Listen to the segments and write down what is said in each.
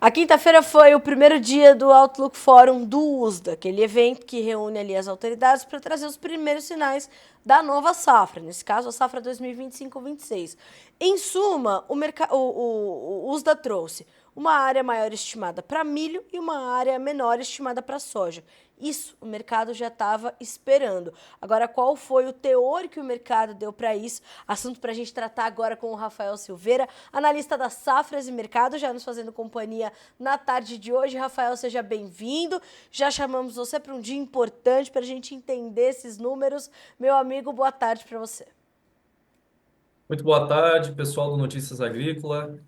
A quinta-feira foi o primeiro dia do Outlook Forum do USDA, aquele evento que reúne ali as autoridades para trazer os primeiros sinais da nova safra, nesse caso a safra 2025-26. Em suma, o USDA trouxe uma área maior estimada para milho e uma área menor estimada para soja. Isso o mercado já estava esperando. Agora, qual foi o teor que o mercado deu para isso? Assunto para a gente tratar agora com o Rafael Silveira, analista das safras e mercado, já nos fazendo companhia na tarde de hoje. Rafael, seja bem-vindo. Já chamamos você para um dia importante para a gente entender esses números. Meu amigo, boa tarde para você. Muito boa tarde, pessoal do Notícias Agrícola.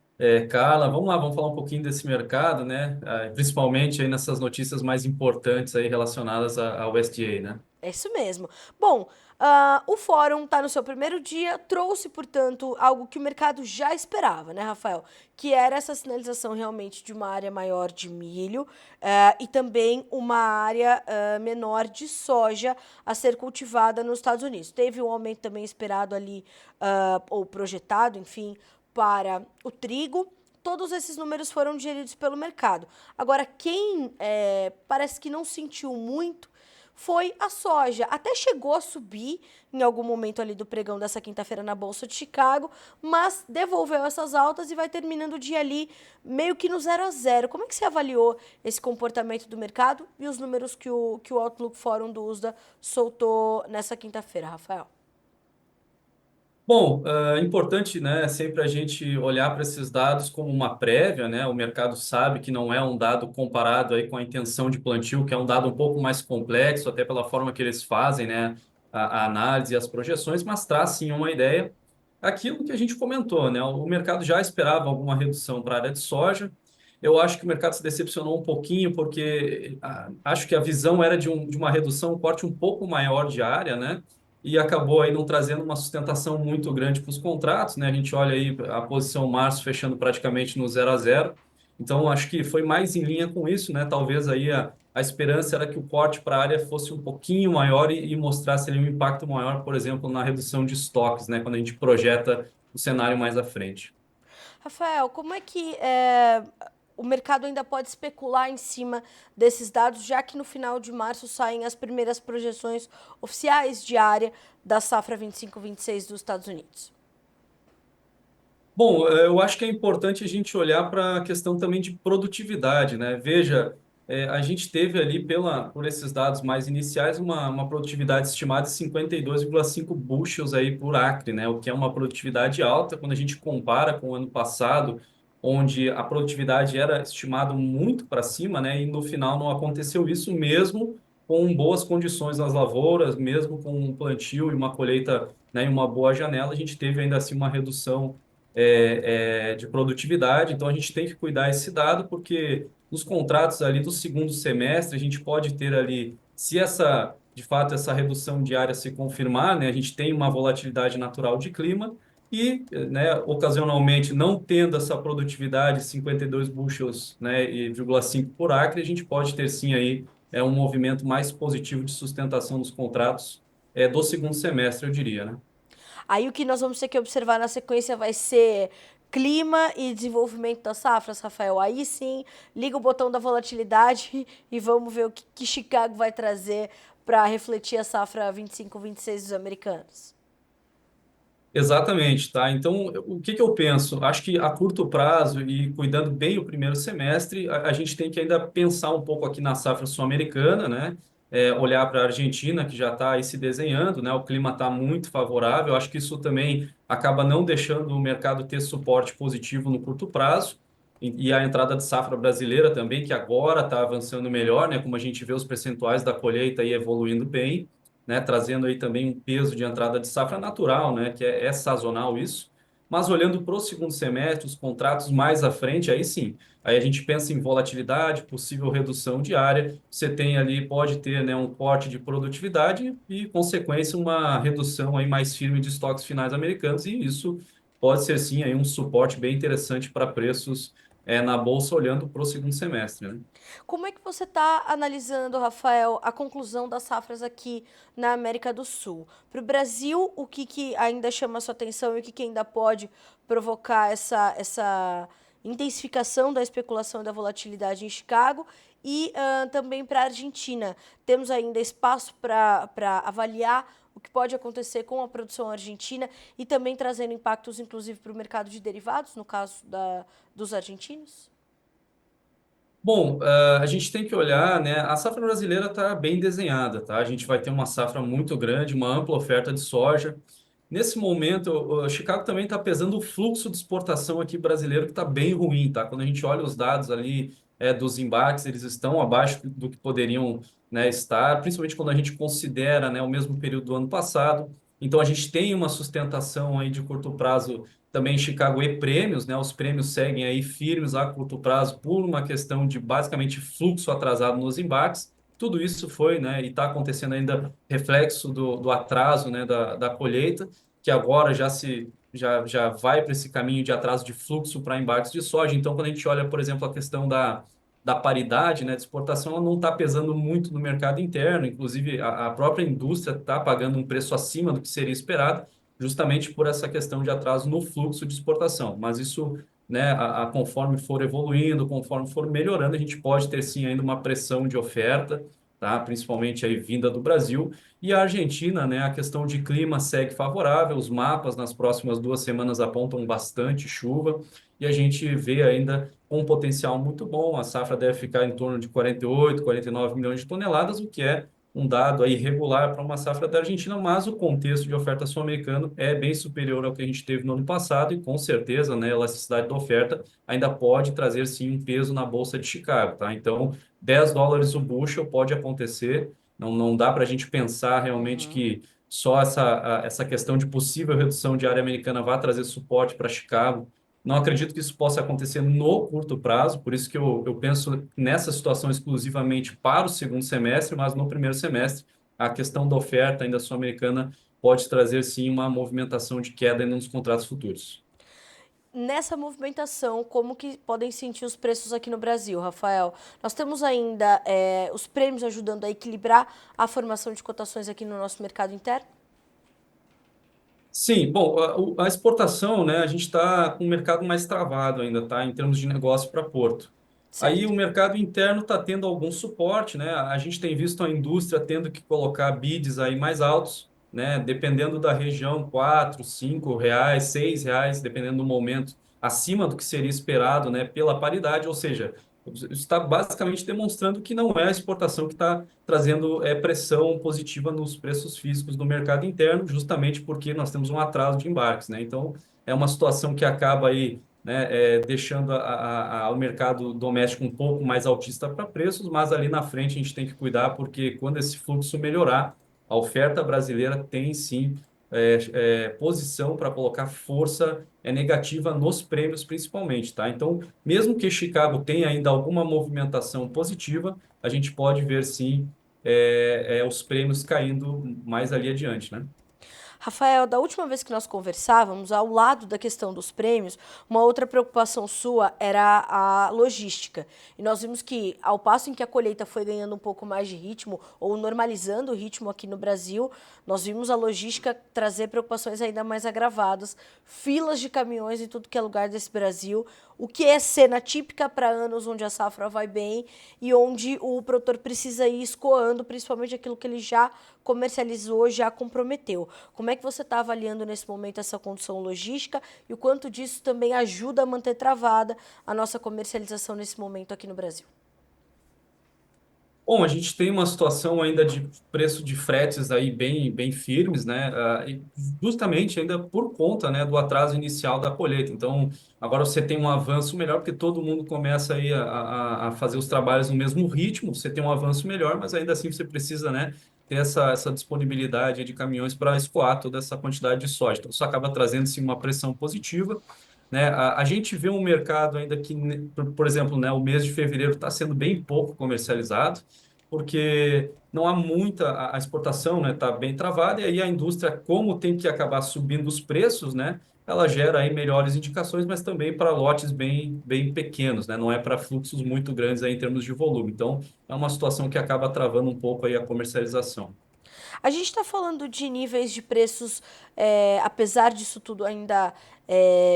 Carla, vamos lá, vamos falar um pouquinho desse mercado, né? Principalmente aí nessas notícias mais importantes aí relacionadas ao SDA, né? É isso mesmo. Bom, o fórum está no seu primeiro dia, trouxe, portanto, algo que o mercado já esperava, né, Rafael? Que era essa sinalização realmente de uma área maior de milho e também uma área menor de soja a ser cultivada nos Estados Unidos. Teve um aumento também esperado ali, ou projetado, enfim, para o trigo. Todos esses números foram digeridos pelo mercado. Agora, quem parece que não sentiu muito foi a soja. Até chegou a subir em algum momento ali do pregão dessa quinta-feira na Bolsa de Chicago, mas devolveu essas altas e vai terminando o dia ali meio que no 0 a 0. Como é que você avaliou esse comportamento do mercado e os números que o Outlook Forum do USDA soltou nessa quinta-feira, Rafael? Bom, é importante, né, sempre a gente olhar para esses dados como uma prévia, né? O mercado sabe que não é um dado comparado aí com a intenção de plantio, que é um dado um pouco mais complexo, até pela forma que eles fazem, né, a análise e as projeções, mas traz sim uma ideia. Aquilo que a gente comentou, né? O mercado já esperava alguma redução para a área de soja. Eu acho que o mercado se decepcionou um pouquinho, porque acho que a visão era de uma redução, um corte um pouco maior de área, né? E acabou aí não trazendo uma sustentação muito grande para os contratos, né? A gente olha aí a posição março fechando praticamente no 0 a 0. Então, acho que foi mais em linha com isso, né? Talvez aí a esperança era que o corte para a área fosse um pouquinho maior e mostrasse ali um impacto maior, por exemplo, na redução de estoques, né? Quando a gente projeta o cenário mais à frente. Rafael, como é que o mercado ainda pode especular em cima desses dados, já que no final de março saem as primeiras projeções oficiais de área da safra 25-26 dos Estados Unidos? Bom, eu acho que é importante a gente olhar para a questão também de produtividade, né? Veja, a gente teve ali, por esses dados mais iniciais, uma produtividade estimada de 52,5 bushels aí por acre, né? O que é uma produtividade alta quando a gente compara com o ano passado, onde a produtividade era estimada muito para cima, né? E no final não aconteceu isso mesmo com boas condições nas lavouras, mesmo com um plantio e uma colheita, né, em uma boa janela, a gente teve ainda assim uma redução de produtividade. Então, a gente tem que cuidar esse dado, porque nos contratos ali do segundo semestre, a gente pode ter ali, se de fato, essa redução diária se confirmar, né, a gente tem uma volatilidade natural de clima e, né, ocasionalmente, não tendo essa produtividade, 52 bushels, né, e 0,5 por acre, a gente pode ter sim aí um movimento mais positivo de sustentação dos contratos do segundo semestre, eu diria, né? Aí o que nós vamos ter que observar na sequência vai ser clima e desenvolvimento das safras, Rafael. Aí sim, liga o botão da volatilidade e vamos ver o que Chicago vai trazer para refletir a safra 25-26 dos americanos. Exatamente, tá? Então, o que que eu penso? Acho que a curto prazo e cuidando bem o primeiro semestre, a gente tem que ainda pensar um pouco aqui na safra sul-americana, né? Olhar para a Argentina, que já está aí se desenhando, né? O clima está muito favorável. Acho que isso também acaba não deixando o mercado ter suporte positivo no curto prazo. E a entrada de safra brasileira também, que agora está avançando melhor, né? Como a gente vê os percentuais da colheita aí evoluindo bem, né, trazendo aí também um peso de entrada de safra natural, né, que é sazonal isso. Mas olhando para o segundo semestre, os contratos mais à frente, aí sim, aí a gente pensa em volatilidade, possível redução diária, você tem ali, pode ter, né, um corte de produtividade e, consequência, uma redução aí mais firme de estoques finais americanos, e isso pode ser sim aí um suporte bem interessante para preços na bolsa olhando para o segundo semestre, né? Como é que você está analisando, Rafael, a conclusão das safras aqui na América do Sul? Para o Brasil, o que ainda chama a sua atenção e o que ainda pode provocar essa intensificação da especulação e da volatilidade em Chicago e também para a Argentina. Temos ainda espaço para avaliar o que pode acontecer com a produção argentina e também trazendo impactos, inclusive, para o mercado de derivados, no caso dos argentinos? Bom, a gente tem que olhar, né? A safra brasileira está bem desenhada, tá? A gente vai ter uma safra muito grande, uma ampla oferta de soja. Nesse momento, o Chicago também está pesando o fluxo de exportação aqui brasileiro, que está bem ruim, tá? Quando a gente olha os dados ali dos embarques, eles estão abaixo do que poderiam, né, estar, principalmente quando a gente considera, né, o mesmo período do ano passado. Então, a gente tem uma sustentação aí de curto prazo também em Chicago e prêmios, né? Os prêmios seguem aí firmes a curto prazo por uma questão de basicamente fluxo atrasado nos embarques. Tudo isso foi, né, e está acontecendo ainda reflexo do atraso, né, da colheita, que agora já vai para esse caminho de atraso de fluxo para embarques de soja. Então, quando a gente olha, por exemplo, a questão da paridade, né, de exportação, ela não está pesando muito no mercado interno. Inclusive, a própria indústria está pagando um preço acima do que seria esperado, justamente por essa questão de atraso no fluxo de exportação. Mas isso, né, conforme for evoluindo, conforme for melhorando, a gente pode ter sim ainda uma pressão de oferta, tá? Principalmente aí vinda do Brasil. E a Argentina, né, a questão de clima segue favorável, os mapas nas próximas 2 semanas apontam bastante chuva e a gente vê ainda um potencial muito bom. A safra deve ficar em torno de 48, 49 milhões de toneladas, o que é um dado aí regular para uma safra da Argentina, mas o contexto de oferta sul-americano é bem superior ao que a gente teve no ano passado e com certeza, né, a elasticidade da oferta ainda pode trazer sim um peso na bolsa de Chicago, tá? Então, US$ 10 o bushel pode acontecer, não dá para a gente pensar realmente Uhum. que só essa questão de possível redução de área americana vai trazer suporte para Chicago. Não acredito que isso possa acontecer no curto prazo, por isso que eu penso nessa situação exclusivamente para o segundo semestre, mas no primeiro semestre a questão da oferta ainda sul-americana pode trazer sim uma movimentação de queda ainda nos contratos futuros. Nessa movimentação, como que podem sentir os preços aqui no Brasil, Rafael? Nós temos ainda os prêmios ajudando a equilibrar a formação de cotações aqui no nosso mercado interno? Sim, bom, a exportação, né, a gente está com um mercado mais travado ainda, tá, em termos de negócio para Porto. Aí o Certo. mercado interno está tendo algum suporte, né? A gente tem visto a indústria tendo que colocar bids aí mais altos, né? Dependendo da região, R$ 4, R$ 5, R$ 6, dependendo do momento, acima do que seria esperado, né? Pela paridade, ou seja, isso está basicamente demonstrando que não é a exportação que está trazendo pressão positiva nos preços físicos do mercado interno, justamente porque nós temos um atraso de embarques, né? Então, é uma situação que acaba aí, né, deixando o mercado doméstico um pouco mais altista para preços, mas ali na frente a gente tem que cuidar, porque quando esse fluxo melhorar, a oferta brasileira tem sim posição para colocar força negativa nos prêmios, principalmente, tá? Então, mesmo que Chicago tenha ainda alguma movimentação positiva, a gente pode ver sim os prêmios caindo mais ali adiante, né? Rafael, da última vez que nós conversávamos, ao lado da questão dos prêmios, uma outra preocupação sua era a logística. E nós vimos que, ao passo em que a colheita foi ganhando um pouco mais de ritmo, ou normalizando o ritmo aqui no Brasil, nós vimos a logística trazer preocupações ainda mais agravadas, filas de caminhões em tudo que é lugar desse Brasil, o que é cena típica para anos onde a safra vai bem e onde o produtor precisa ir escoando, principalmente aquilo que ele já comercializou, já comprometeu. Como é que você está avaliando nesse momento essa condição logística e o quanto disso também ajuda a manter travada a nossa comercialização nesse momento aqui no Brasil? Bom, a gente tem uma situação ainda de preço de fretes aí bem firmes, né? E justamente ainda por conta, né, do atraso inicial da colheita. Então, agora você tem um avanço melhor, porque todo mundo começa aí a fazer os trabalhos no mesmo ritmo, você tem um avanço melhor, mas ainda assim você precisa, né, ter essa disponibilidade de caminhões para escoar toda essa quantidade de soja. Então, isso acaba trazendo, sim, uma pressão positiva, né? A gente vê um mercado ainda que, por exemplo, né, o mês de fevereiro está sendo bem pouco comercializado, porque não há muita, a exportação, né, está bem travada, e aí a indústria, como tem que acabar subindo os preços, né, ela gera aí melhores indicações, mas também para lotes bem pequenos, né, não é para fluxos muito grandes aí em termos de volume. Então, é uma situação que acaba travando um pouco aí a comercialização. A gente está falando de níveis de preços, apesar disso tudo, ainda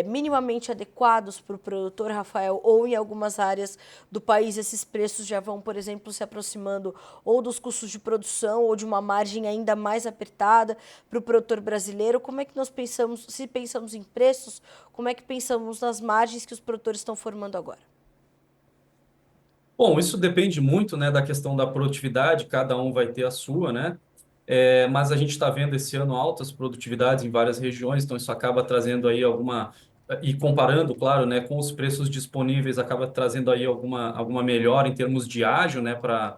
minimamente adequados para o produtor, Rafael, ou em algumas áreas do país esses preços já vão, por exemplo, se aproximando ou dos custos de produção ou de uma margem ainda mais apertada para o produtor brasileiro. Como é que nós pensamos, se pensamos em preços, como é que pensamos nas margens que os produtores estão formando agora? Bom, isso depende muito, né, da questão da produtividade, cada um vai ter a sua, né? Mas a gente está vendo esse ano altas produtividades em várias regiões, então isso acaba trazendo aí alguma, e comparando, claro, né, com os preços disponíveis, acaba trazendo aí alguma melhora em termos de ágio, né, para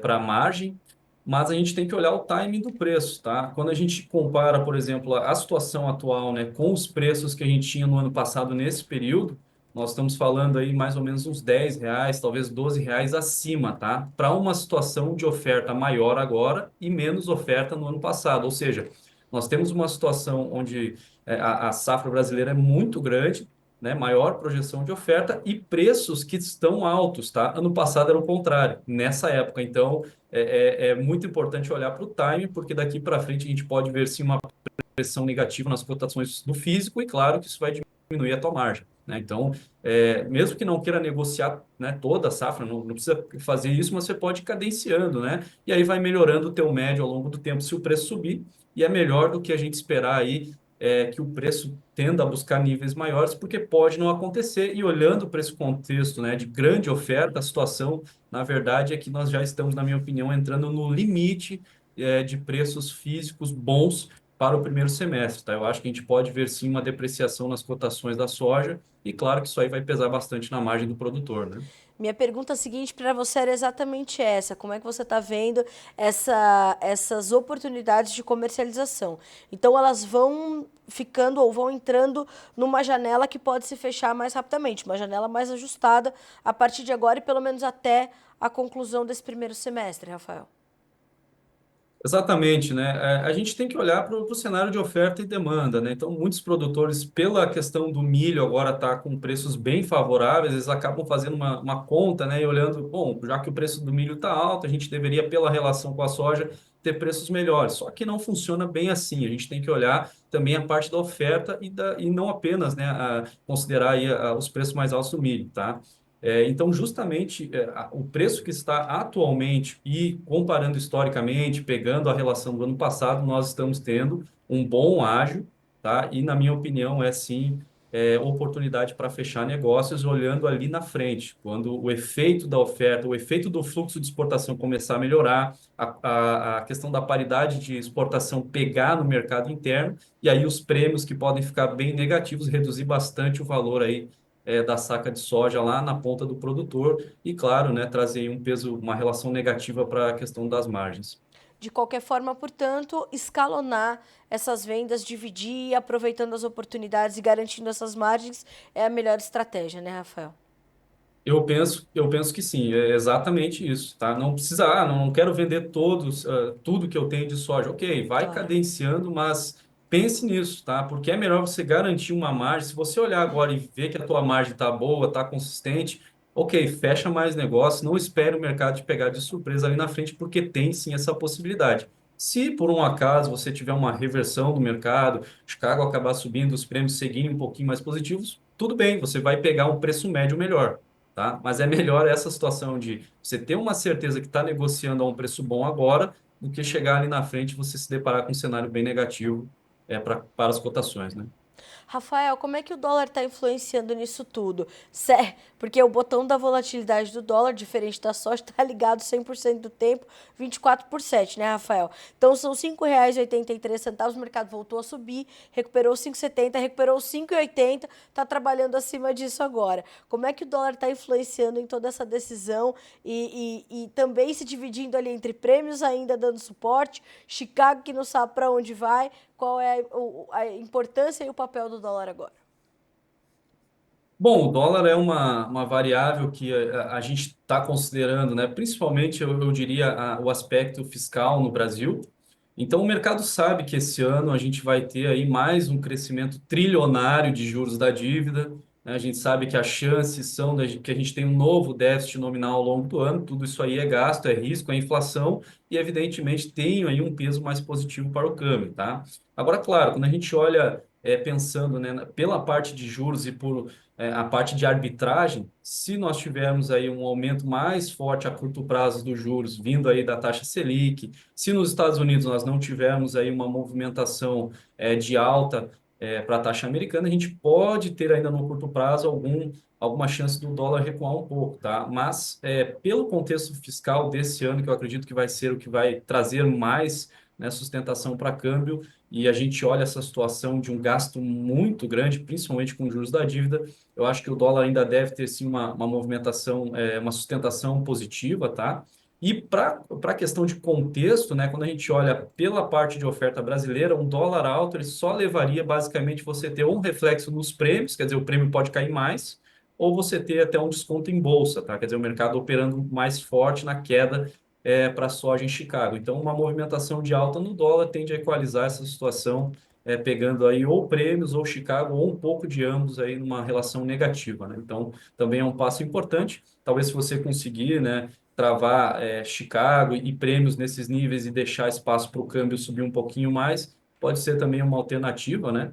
a margem, mas a gente tem que olhar o timing do preço, tá? Quando a gente compara, por exemplo, a situação atual, né, com os preços que a gente tinha no ano passado nesse período, nós estamos falando aí mais ou menos uns R$ 10, talvez R$ 12 acima, tá? Para uma situação de oferta maior agora e menos oferta no ano passado. Ou seja, nós temos uma situação onde a safra brasileira é muito grande, né? Maior projeção de oferta e preços que estão altos, tá? Ano passado era o contrário, nessa época. Então, é muito importante olhar para o time, porque daqui para frente a gente pode ver sim uma pressão negativa nas cotações do físico e claro que isso vai diminuir a tua margem, né? Então, mesmo que não queira negociar, né, toda a safra, não precisa fazer isso, mas você pode ir cadenciando, né? E aí vai melhorando o teu médio ao longo do tempo se o preço subir e é melhor do que a gente esperar aí que o preço tenda a buscar níveis maiores, porque pode não acontecer. E olhando para esse contexto, né, de grande oferta, a situação, na verdade, é que nós já estamos, na minha opinião, entrando no limite de preços físicos bons para o primeiro semestre, tá? Eu acho que a gente pode ver sim uma depreciação nas cotações da soja e claro que isso aí vai pesar bastante na margem do produtor, né? Minha pergunta seguinte para você era exatamente essa: como é que você está vendo essas oportunidades de comercialização? Então, elas vão ficando ou vão entrando numa janela que pode se fechar mais rapidamente, uma janela mais ajustada a partir de agora e pelo menos até a conclusão desse primeiro semestre, Rafael. Exatamente, né? A gente tem que olhar para o cenário de oferta e demanda, né? Então, muitos produtores, pela questão do milho agora está com preços bem favoráveis, eles acabam fazendo uma conta, né? E olhando, bom, já que o preço do milho está alto, a gente deveria, pela relação com a soja, ter preços melhores. Só que não funciona bem assim. A gente tem que olhar também a parte da oferta e não apenas, né, considerar aí os preços mais altos do milho, tá? Então, justamente, o preço que está atualmente e comparando historicamente, pegando a relação do ano passado, nós estamos tendo um bom ágio, tá? E, na minha opinião, é sim oportunidade para fechar negócios olhando ali na frente, quando o efeito da oferta, o efeito do fluxo de exportação começar a melhorar, a questão da paridade de exportação pegar no mercado interno, e aí os prêmios que podem ficar bem negativos, reduzir bastante o valor aí da saca de soja lá na ponta do produtor e, claro, né, trazer aí um peso, uma relação negativa para a questão das margens. De qualquer forma, portanto, escalonar essas vendas, dividir, aproveitando as oportunidades e garantindo essas margens é a melhor estratégia, né, Rafael? Eu penso que sim, é exatamente isso, tá? Não precisa, não quero vender tudo que eu tenho de soja. Ok, vai Claro. cadenciando, mas pense nisso, tá? Porque é melhor você garantir uma margem. Se você olhar agora e ver que a tua margem está boa, está consistente, ok, fecha mais negócio, não espere o mercado te pegar de surpresa ali na frente, porque tem sim essa possibilidade. Se por um acaso você tiver uma reversão do mercado, Chicago acabar subindo, os prêmios seguirem um pouquinho mais positivos, tudo bem, você vai pegar um preço médio melhor, tá? Mas é melhor essa situação de você ter uma certeza que está negociando a um preço bom agora, do que chegar ali na frente e você se deparar com um cenário bem negativo para as cotações, né? Rafael, como é que o dólar está influenciando nisso tudo? Porque o botão da volatilidade do dólar, diferente da soja, está ligado 100% do tempo, 24 por 7, né, Rafael? Então são R$ 5,83, o mercado voltou a subir, recuperou 5,70, recuperou 5,80, está trabalhando acima disso agora. Como é que o dólar está influenciando em toda essa decisão e também se dividindo ali entre prêmios ainda dando suporte, Chicago que não sabe para onde vai, qual é a importância e o papel do dólar agora? Bom, o dólar é uma variável que a gente está considerando, né? Principalmente, eu diria, o aspecto fiscal no Brasil. Então, o mercado sabe que esse ano a gente vai ter aí mais um crescimento trilionário de juros da dívida. né? A gente sabe que as chances são que a gente tem um novo déficit nominal ao longo do ano, tudo isso aí é gasto, é risco, é inflação, e evidentemente tem aí um peso mais positivo para o câmbio, tá? Agora, claro, quando a gente olha pensando, né, pela parte de juros e por a parte de arbitragem, se nós tivermos aí um aumento mais forte a curto prazo dos juros vindo aí da taxa Selic, se nos Estados Unidos nós não tivermos aí uma movimentação de alta para a taxa americana, a gente pode ter ainda no curto prazo alguma chance do dólar recuar um pouco, tá? Mas pelo contexto fiscal desse ano, que eu acredito que vai ser o que vai trazer mais, né, sustentação para câmbio, e a gente olha essa situação de um gasto muito grande, principalmente com juros da dívida, eu acho que o dólar ainda deve ter sim uma movimentação, uma sustentação positiva, tá? E para a questão de contexto, né, quando a gente olha pela parte de oferta brasileira, um dólar alto ele só levaria basicamente você ter um reflexo nos prêmios, quer dizer, o prêmio pode cair mais, ou você ter até um desconto em bolsa, tá? Quer dizer, o mercado operando mais forte na queda para a soja em Chicago. Então, uma movimentação de alta no dólar tende a equalizar essa situação, pegando aí ou prêmios ou Chicago, ou um pouco de ambos aí numa relação negativa, né? Então, também é um passo importante. Talvez se você conseguir, né, travar Chicago e prêmios nesses níveis e deixar espaço para o câmbio subir um pouquinho mais, pode ser também uma alternativa, né,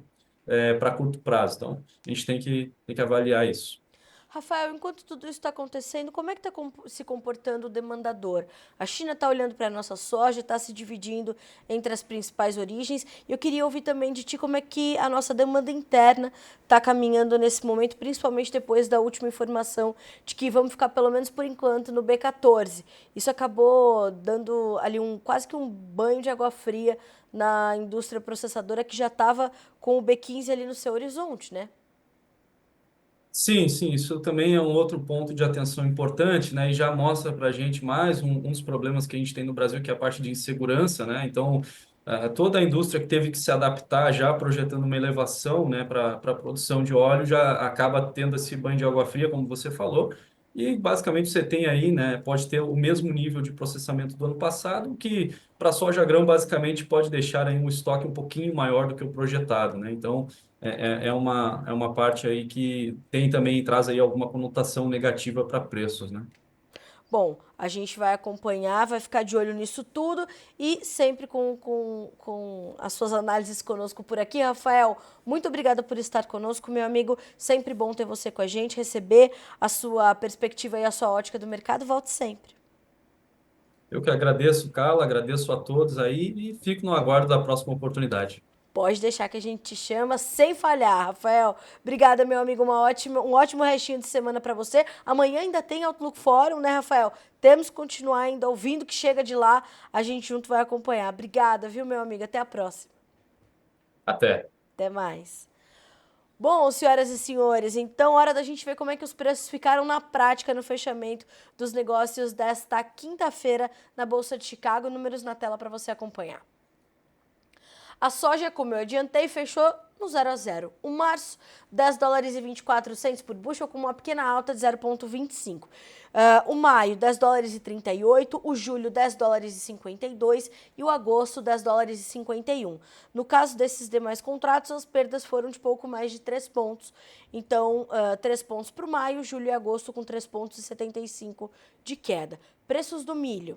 para curto prazo. Então, a gente tem que avaliar isso. Rafael, enquanto tudo isso está acontecendo, como é que está se comportando o demandador? A China está olhando para a nossa soja, está se dividindo entre as principais origens. E eu queria ouvir também de ti como é que a nossa demanda interna está caminhando nesse momento, principalmente depois da última informação de que vamos ficar, pelo menos por enquanto, no B14. Isso acabou dando ali quase que um banho de água fria na indústria processadora que já estava com o B15 ali no seu horizonte, né? Sim, sim, isso também é um outro ponto de atenção importante, né? E já mostra para a gente mais um dos problemas que a gente tem no Brasil, que é a parte de insegurança, né? Então, toda a indústria que teve que se adaptar já projetando uma elevação, né, para a produção de óleo já acaba tendo esse banho de água fria, como você falou. E basicamente você tem aí, né, pode ter o mesmo nível de processamento do ano passado, que para soja grão basicamente pode deixar aí um estoque um pouquinho maior do que o projetado, né? Então, é uma parte aí que tem também, traz aí alguma conotação negativa para preços, né? Bom, a gente vai acompanhar, vai ficar de olho nisso tudo e sempre com as suas análises conosco por aqui. Rafael, muito obrigada por estar conosco, meu amigo. Sempre bom ter você com a gente, receber a sua perspectiva e a sua ótica do mercado. Volte sempre. Eu que agradeço, Carla, agradeço a todos aí e fico no aguardo da próxima oportunidade. Pode deixar que a gente te chama sem falhar, Rafael. Obrigada, meu amigo. Um ótimo restinho de semana para você. Amanhã ainda tem Outlook Fórum, né, Rafael? Temos que continuar ainda ouvindo o que chega de lá. A gente junto vai acompanhar. Obrigada, viu, meu amigo? Até a próxima. Até. Até mais. Bom, senhoras e senhores, então hora da gente ver como é que os preços ficaram na prática no fechamento dos negócios desta quinta-feira na Bolsa de Chicago. Números na tela para você acompanhar. A soja, como eu adiantei, fechou no 0 a 0. O março, 10 dólares e 24 centes por bushel, com uma pequena alta de 0,25. O maio, 10 dólares e 38. O julho, 10 dólares e 52. E o agosto, 10 dólares e 51. No caso desses demais contratos, as perdas foram de pouco mais de 3 pontos. Então, 3 pontos para o maio, julho e agosto com 3 pontos e 75 de queda. Preços do milho.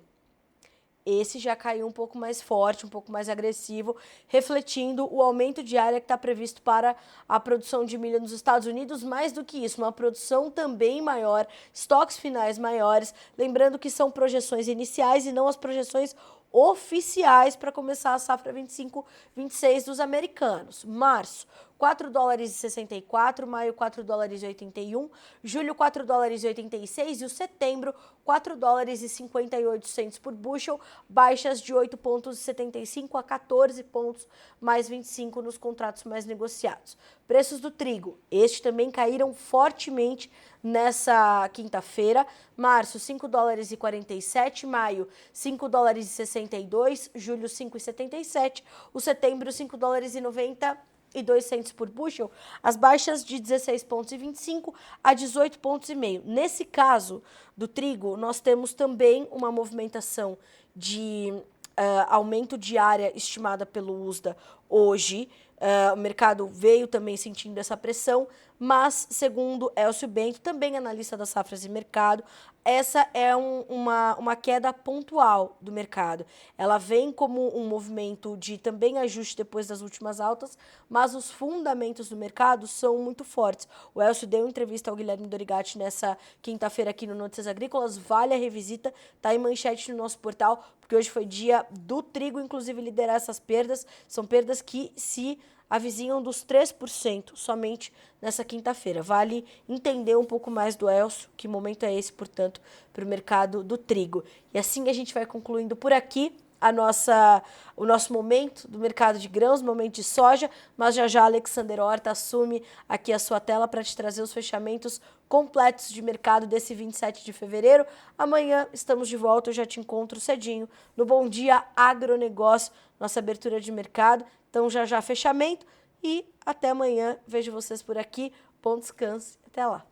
Esse já caiu um pouco mais forte, um pouco mais agressivo, refletindo o aumento de área que está previsto para a produção de milho nos Estados Unidos. Mais do que isso, uma produção também maior, estoques finais maiores. Lembrando que são projeções iniciais e não as projeções oficiais para começar a safra 25-26 dos americanos. Março, 4 dólares e 64, maio 4 dólares e 81, julho 4 dólares e 86 e o setembro 4 dólares e 58 centes por bushel, baixas de 8,75 a 14 pontos mais 25 nos contratos mais negociados. Preços do trigo, estes também caíram fortemente nessa quinta-feira. Março, 5 dólares e 47, maio, 5 dólares e 62, julho, 5,77, o setembro, 5 dólares e 92 centes por bushel, as baixas de 16,25 a 18,5. Nesse caso do trigo, nós temos também uma movimentação de aumento de área estimada pelo USDA hoje. O mercado veio também sentindo essa pressão, mas, segundo Elcio Bento, também analista das safras e mercado, essa é uma queda pontual do mercado. Ela vem como um movimento de também ajuste depois das últimas altas, mas os fundamentos do mercado são muito fortes. O Elcio deu entrevista ao Guilherme Dorigatti nessa quinta-feira aqui no Notícias Agrícolas, vale a revisita, tá em manchete no nosso portal, porque hoje foi dia do trigo, inclusive liderar essas perdas, são perdas que se avizinham dos 3% somente nessa quinta-feira. Vale entender um pouco mais do Elcio, que momento é esse, portanto, para o mercado do trigo. E assim a gente vai concluindo por aqui o nosso momento do mercado de grãos, momento de soja, mas já Alexander Horta assume aqui a sua tela para te trazer os fechamentos completos de mercado desse 27 de fevereiro. Amanhã estamos de volta, eu já te encontro cedinho no Bom Dia Agronegócio, nossa abertura de mercado. Então já fechamento e até amanhã. Vejo vocês por aqui. Bom descanso. Até lá.